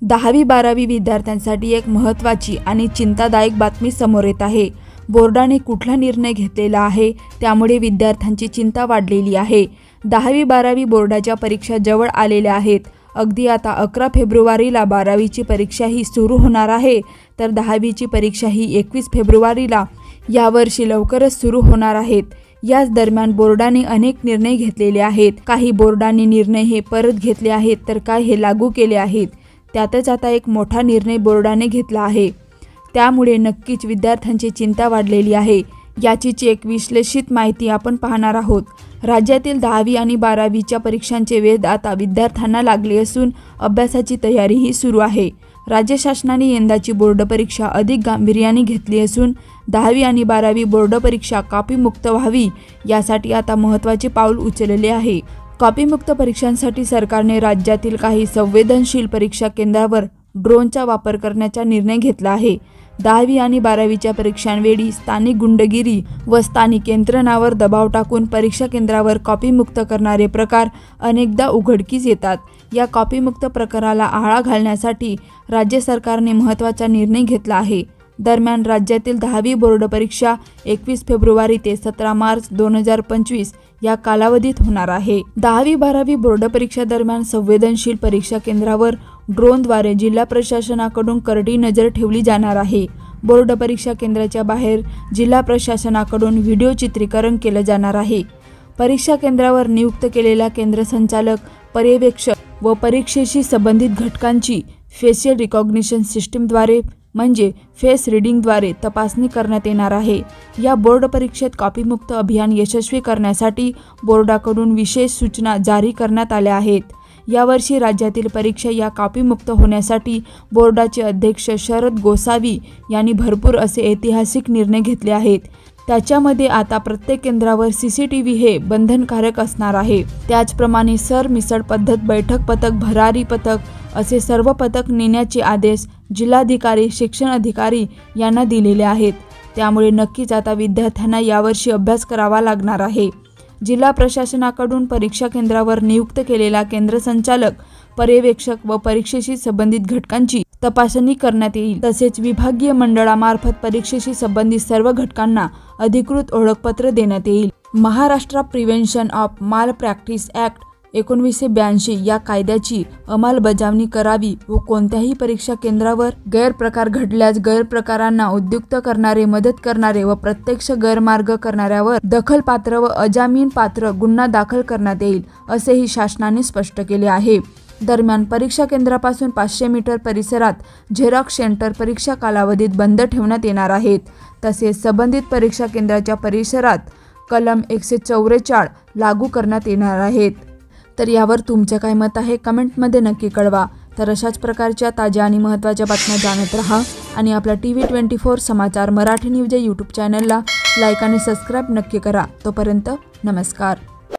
10वी-12वी विद्यार्थ्यांसाठी एक महत्त्वाची आणि चिंतादायक बातमी समोर येत आहे। बोर्डाने कुठला निर्णय घेतलेला आहे त्यामुळे विद्यार्थ्यांची चिंता वाढलेली आहे। 10वी-12वी बोर्डाच्या परीक्षा जवळ आलेल्या आहेत। अगदी आता 11 फेब्रुवारीला 12वीची परीक्षाही सुरू होणार आहे, तर 10वीची परीक्षाही 21 फेब्रुवारीला यावर्षी लवकरच सुरू होणार आहेत। याच दरम्यान बोर्डाने अनेक निर्णय घेतलेले आहेत। काही बोर्डांनी निर्णय हे परत घेतले आहेत, तर काही हे लागू केले आहेत। त्यातच आता एक मोठा निर्णय बोर्डाने घेतला आहे, त्यामुळे नक्कीच विद्यार्थ्यांची चिंता वाढलेली आहे। याचीच एक विश्लेषित माहिती आपण पाहणार आहोत। राज्यातील 10वी आणि 12वीच्या परीक्षांचे वेध आता विद्यार्थ्यांना लागले असून अभ्यासाची तयारीही सुरू आहे। राज्य शासनाने यंदाची बोर्ड परीक्षा अधिक गांभीर्याने घेतली असून 10वी आणि 12वी बोर्ड परीक्षा कॉपीमुक्त व्हावी यासाठी आता महत्त्वाचे पाऊल उचलले आहे। कॉपीमुक्त परीक्षांसाठी सरकारने राज्यातील काही संवेदनशील परीक्षा केंद्रावर ड्रोनचा वापर करण्याचा निर्णय घेतला आहे। 10वी आणि 12वीच्या परीक्षांवेळी स्थानिक गुंडगिरी व स्थानिक यंत्रणांवर दबाव टाकून परीक्षा केंद्रावर कॉपीमुक्त करणारे प्रकार अनेकदा उघडकीस येतात। या कॉपीमुक्त प्रकाराला आळा घालण्यासाठी राज्य सरकारने महत्त्वाचा निर्णय घेतला आहे। दरम्यान राज्यातील 10वी बोर्ड परीक्षा 21 फेब्रुवारी ते 17 मार्च 2025 या कालावधीत होणार आहे। 10वी-12वी बोर्ड परीक्षा दरम्यान संवेदनशील परीक्षा केंद्रावर ड्रोनद्वारे जिल्हा प्रशासनाकडून करडी नजर ठेवली जाणार आहे। बोर्ड परीक्षा केंद्राच्या बाहेर जिल्हा प्रशासनाकडून व्हिडिओ चित्रीकरण केले जाणार आहे। परीक्षा केंद्रावर नियुक्त केलेला केंद्र संचालक, पर्यवेक्षक व परीक्षेशी संबंधित घटकांची फेशियल रिकॉग्निशन सिस्टीमद्वारे म्हणजे फेस रीडिंगद्वारे तपासणी करण्यात येणार आहे। या बोर्ड परीक्षेत कॉपीमुक्त अभियान यशस्वी करण्यासाठी बोर्डाकडून विशेष सूचना जारी करण्यात आल्या आहेत। यावर्षी राज्यातील परीक्षा या कॉपीमुक्त होण्यासाठी बोर्डाचे अध्यक्ष शरद गोसावी यांनी भरपूर असे ऐतिहासिक निर्णय घेतले आहेत। त्याच्यामध्ये आता प्रत्येक केंद्रावर CCTV हे बंधनकारक असणार आहे। त्याचप्रमाणे सरमिसळ पद्धत, बैठक पथक, भरारी पथक असे सर्व पथक नेण्याचे आदेश जिल्हाधिकारी, शिक्षण अधिकारी यांना दिलेले आहेत। त्यामुळे नक्कीच आता विद्यार्थ्यांना यावर्षी अभ्यास करावा लागणार आहे। जिल्हा प्रशासनाकडून परीक्षा केंद्रावर नियुक्त केलेला केंद्र संचालक, पर्यवेक्षक व परीक्षेशी संबंधित घटकांची तपासणी करण्यात येईल। तसेच विभागीय मंडळामार्फत परीक्षेशी संबंधित सर्व घटकांना अधिकृत ओळखपत्र देण्यात येईल। महाराष्ट्र प्रिव्हेन्शन ऑफ माल प्रॅक्टिस ॲक्ट 1982 या कायद्याची अंमलबजावणी करावी व कोणत्याही परीक्षा केंद्रावर गैरप्रकार घडल्यास गैरप्रकारांना उद्युक्त करणारे, मदत करणारे व प्रत्यक्ष गैरमार्ग करणाऱ्यावर दखलपात्र व अजामीनपात्र गुन्हा दाखल करण्यात येईल, असेही शासनाने स्पष्ट केले आहे। दरम्यान परीक्षा केंद्रापासून 500 मीटर परिसरात झेरॉक्स सेंटर परीक्षा कालावधीत बंद ठेवण्यात येणार आहेत। तसेच संबंधित परीक्षा केंद्राच्या परिसरात कलम 144 लागू करण्यात येणार आहेत। तर यावर तुमचे काय मत आहे कमेंटमध्ये नक्की कळवा। तर अशाच प्रकारच्या ताज्या आणि महत्त्वाच्या बातम्या जाणत रहा आणि आपल्या TV24 समाचार मराठी न्यूज या YouTube चॅनलला लाईक आणि सबस्क्राईब नक्की करा। तोपर्यंत नमस्कार।